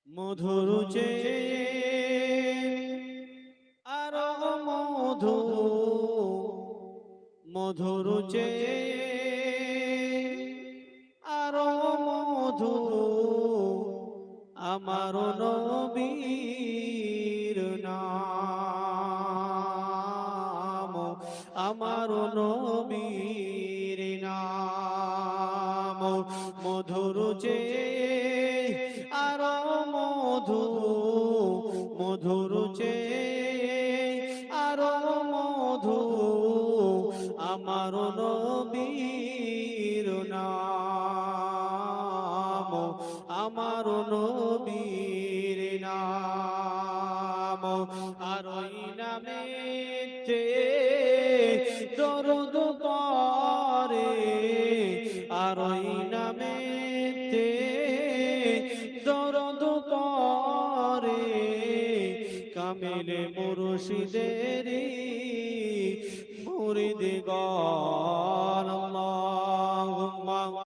মধুর চেয়ে আরো মধু, মধুর চেয়ে আরো মধু, আমার নবীর নাম, আমার নবীর নাম। মধুর চেয়ে আরো মধু, মধুর চেয়ে আরো মধু, আমার নবীর নাম, আমার নবীর নাম। আর ওই নামেতে দরুদ পড়ে, আর ওই নামেতে দরুদ পড়ে, কামিলে মুর্শিদেরি মুরিদগণ। আল্লাহুম্মা